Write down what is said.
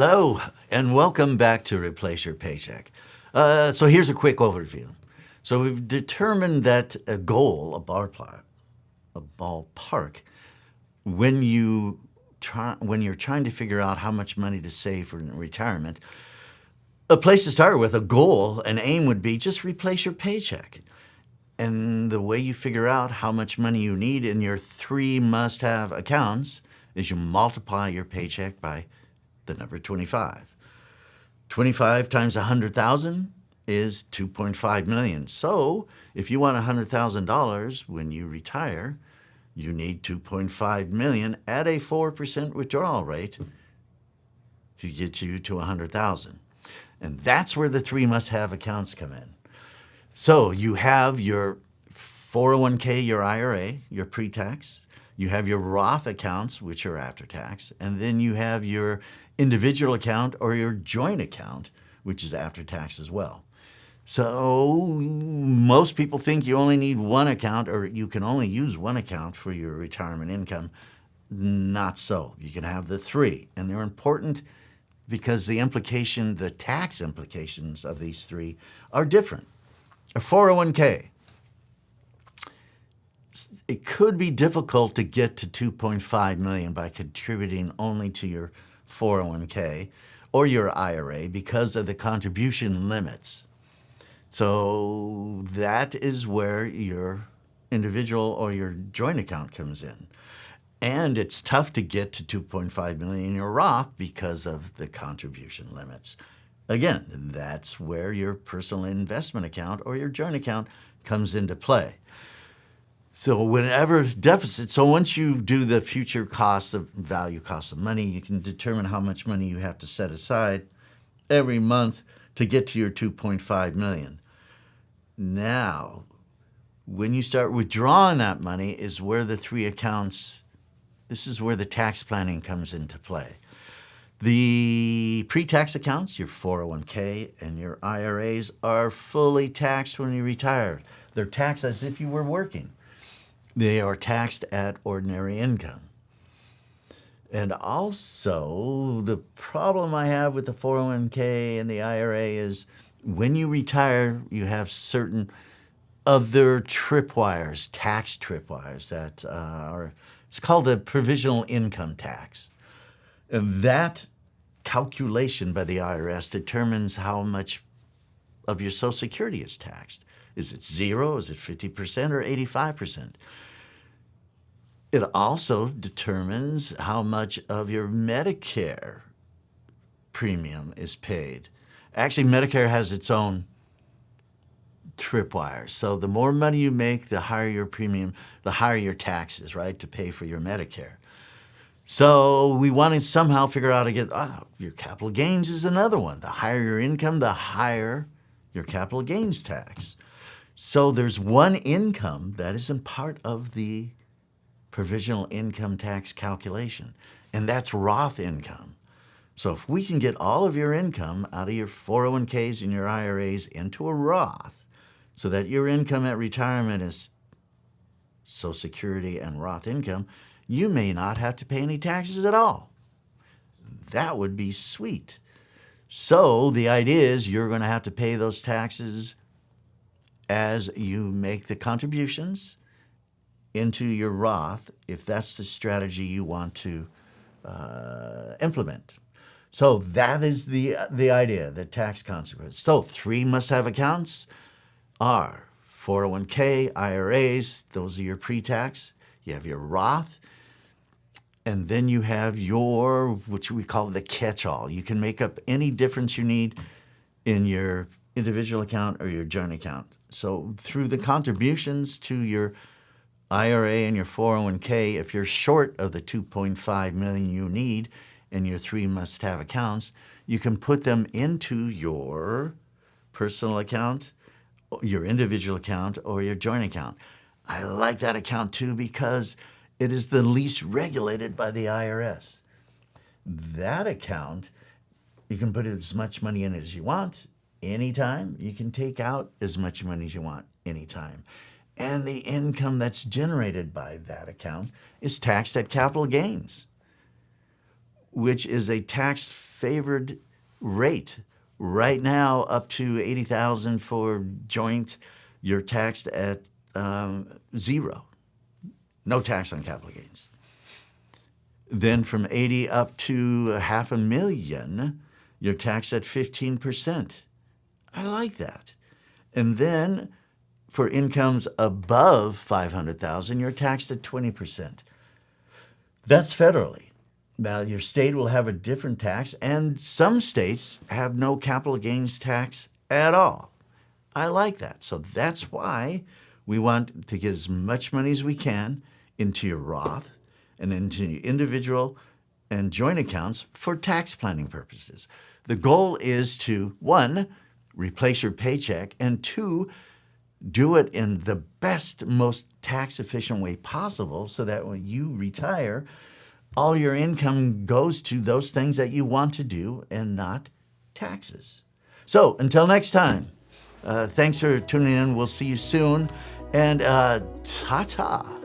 Hello, and welcome back to Replace Your Paycheck. So here's a quick overview. So we've determined that a goal, a ballpark, when you're trying to figure out how much money to save for retirement, a place to start with, a goal, an aim would be just replace your paycheck. And the way you figure out how much money you need in your 3 must-have accounts is you multiply your paycheck by the number 25. 25 times 100,000 is 2.5 million. So if you want $100,000 when you retire, you need 2.5 million at a 4% withdrawal rate to get you to 100,000. And that's where the 3 must-have accounts come in. So you have your 401k, your IRA, your pre-tax. You have your Roth accounts, which are after tax. And then you have your individual account or your joint account, which is after tax as well. So most people think you only need one account, or you can only use one account for your retirement income. Not so. You can have the 3, and they're important because the tax implications of these 3 are different. A 401k, it could be difficult to get to 2.5 million by contributing only to your 401k or your IRA because of the contribution limits. So that is where your individual or your joint account comes in. And it's tough to get to 2.5 million in your Roth because of the contribution limits. Again, that's where your personal investment account or your joint account comes into play. So once you do the future value cost of money, you can determine how much money you have to set aside every month to get to your 2.5 million. Now, when you start withdrawing that money is where the 3 accounts, this is where the tax planning comes into play. The pre-tax accounts, your 401k and your IRAs, are fully taxed when you retire. They're taxed as if you were working. They are taxed at ordinary income. And also, the problem I have with the 401k and the IRA is when you retire, you have certain other tripwires, tax tripwires it's called the provisional income tax. And that calculation by the IRS determines how much of your Social Security is taxed. Is it 0? Is it 50% or 85%? It also determines how much of your Medicare premium is paid. Actually, Medicare has its own tripwires. So the more money you make, the higher your premium, the higher your taxes, right, to pay for your Medicare. So we want to somehow figure out how to get, your capital gains is another one. The higher your income, the higher your capital gains tax. So there's one income that isn't part of the provisional income tax calculation, and that's Roth income. So if we can get all of your income out of your 401ks and your IRAs into a Roth so that your income at retirement is Social Security and Roth income, you may not have to pay any taxes at all. That would be sweet. So the idea is you're going to have to pay those taxes as you make the contributions into your Roth, if that's the strategy you want to implement. So that is the idea, the tax consequence. So 3 must-have accounts are 401k, IRAs, those are your pre-tax. You have your Roth, and then you have your, which we call the catch-all. You can make up any difference you need in your individual account or your joint account. So through the contributions to your IRA and your 401k, if you're short of the 2.5 million you need in your 3 must-have accounts, you can put them into your personal account, your individual account, or your joint account. I like that account too because it is the least regulated by the IRS. That account, you can put as much money in it as you want anytime. You can take out as much money as you want anytime. And the income that's generated by that account is taxed at capital gains, which is a tax favored rate. Right now, up to $80,000 for joint, you're taxed at 0. No tax on capital gains. Then from 80 up to $500,000, you're taxed at 15%. I like that. And then for incomes above $500,000, you're taxed at 20%. That's federally. Now, your state will have a different tax, and some states have no capital gains tax at all. I like that. So that's why we want to get as much money as we can into your Roth and into your individual and joint accounts for tax planning purposes. The goal is to, 1, replace your paycheck, and 2, do it in the best, most tax-efficient way possible so that when you retire, all your income goes to those things that you want to do and not taxes. So until next time, thanks for tuning in. We'll see you soon. And ta-ta.